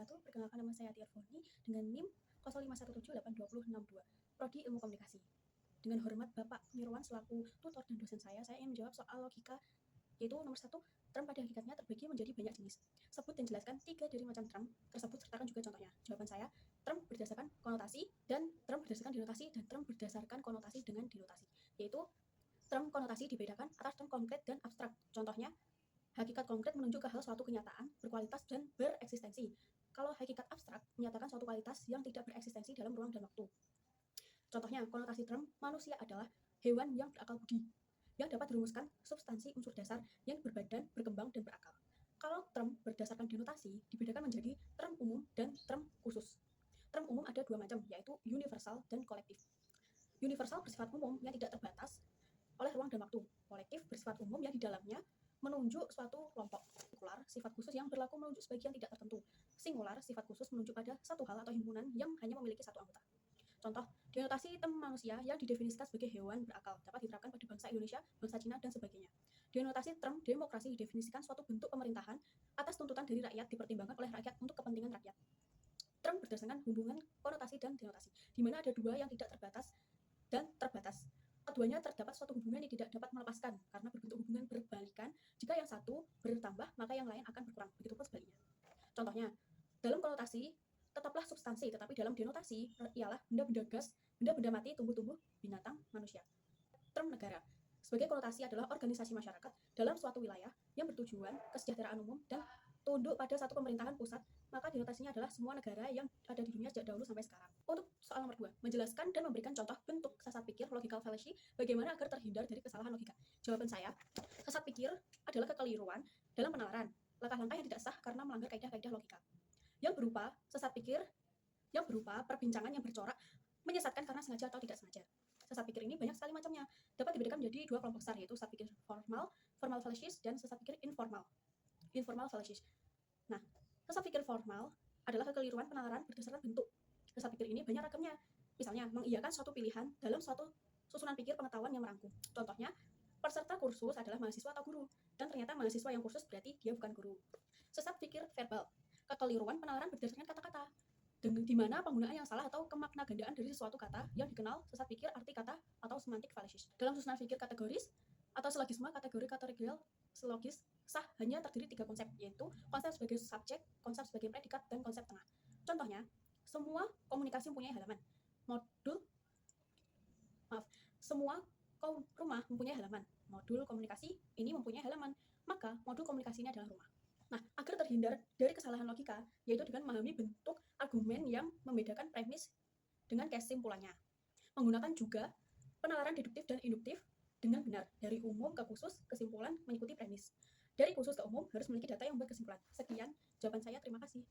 wabarakatuh. Perkenalkan, nama saya Tiar Foni dengan NIM 051782062, Prodi Ilmu Komunikasi. Dengan hormat Bapak Nirwan selaku tutor dan dosen saya ingin menjawab soal logika, yaitu nomor 1, term pada hakikatnya terbagi menjadi banyak jenis. Sebut dan jelaskan 3 dari macam term tersebut, sertakan juga contohnya. Jawaban saya, term berdasarkan konotasi, dan term berdasarkan denotasi, dan term berdasarkan konotasi dengan denotasi. Yaitu term konotasi dibedakan atas term konkret dan abstrak. Contohnya, hakikat konkret menunjuk ke hal suatu kenyataan, berkualitas, dan bereksistensi. Kalau hakikat abstrak menyatakan suatu kualitas yang tidak bereksistensi dalam ruang dan waktu. Contohnya, konotasi term manusia adalah hewan yang berakal budi, yang dapat dirumuskan substansi unsur dasar yang berbadan, berkembang, dan berakal. Kalau term berdasarkan denotasi dibedakan menjadi term umum dan term khusus. Term umum ada 2 macam, yaitu universal dan kolektif. Universal bersifat umum yang tidak terbatas oleh ruang dan waktu. Kolektif bersifat umum yang di dalamnya menunjuk suatu kelompok. Singular, sifat khusus yang berlaku menunjuk sebagian tidak tertentu. Singular, sifat khusus menunjuk pada satu hal atau himpunan yang hanya memiliki satu anggota. Contoh, denotasi term manusia yang didefinisikan sebagai hewan berakal dapat diterapkan pada bangsa Indonesia, bangsa Cina, dan sebagainya. Denotasi term demokrasi didefinisikan suatu bentuk pemerintahan atas tuntutan dari rakyat dipertimbangkan oleh rakyat untuk kepentingan rakyat. Term berdasarkan hubungan konotasi dan denotasi, di mana ada 2 yang tidak terbatas dan terbatas. Keduanya terdapat suatu hubungan yang tidak dapat melepaskan karena berbentuk hubungan berbalikan. Jika yang satu bertambah, maka yang lain akan berkurang. Begitupun sebaliknya. Contohnya, dalam konotasi tetaplah substansi, tetapi dalam denotasi ialah benda-benda gas, benda-benda mati, tumbuh-tumbuh, binatang, manusia. Term negara sebagai konotasi adalah organisasi masyarakat dalam suatu wilayah yang bertujuan kesejahteraan umum dan tunduk pada satu pemerintahan pusat, maka denotasinya adalah semua negara yang ada di dunia sejak dahulu sampai sekarang. Untuk soal nomor 2, menjelaskan dan memberikan contoh bentuk sesat pikir logical fallacy, bagaimana agar terhindar dari kesalahan logika. Jawaban saya, sesat pikir adalah kekeliruan dalam penalaran, langkah-langkah yang tidak sah karena melanggar kaidah-kaidah logika. Yang berupa sesat pikir yang berupa perbincangan yang bercorak, menyesatkan karena sengaja atau tidak sengaja. Sesat pikir ini banyak sekali macamnya, dapat dibedakan menjadi 2 kelompok besar, yaitu sesat pikir formal, formal fallacies, dan sesat pikir informal, informal fallacies. Nah, sesat pikir formal adalah kekeliruan penalaran berdasarkan bentuk. Sesat pikir ini banyak ragamnya. Misalnya, mengiyakan suatu pilihan dalam suatu susunan pikir pengetahuan yang merangkum. Contohnya, peserta kursus adalah mahasiswa atau guru, dan ternyata mahasiswa yang kursus berarti dia bukan guru. Sesat pikir verbal, kekeliruan penalaran berdasarkan kata-kata, di mana penggunaan yang salah atau kemakna gandaan dari sesuatu kata yang dikenal sesat pikir arti kata atau semantic fallacies. Dalam susunan pikir kategoris atau silogisme, kategori kategorial silogis sah hanya terdiri 3 konsep, yaitu konsep sebagai subjek, konsep sebagai predikat, dan konsep tengah. Contohnya, semua komunikasi mempunyai halaman. Semua rumah mempunyai halaman. Modul komunikasi ini mempunyai halaman, maka modul komunikasi ini adalah rumah. Nah, agar terhindar dari kesalahan logika, yaitu dengan memahami bentuk argumen yang membedakan premis dengan kesimpulannya. Menggunakan juga penalaran deduktif dan induktif dengan benar, dari umum ke khusus, kesimpulan mengikuti premis. Dari khusus ke umum harus memiliki data yang berkesimpulan. Sekian jawaban saya, terima kasih.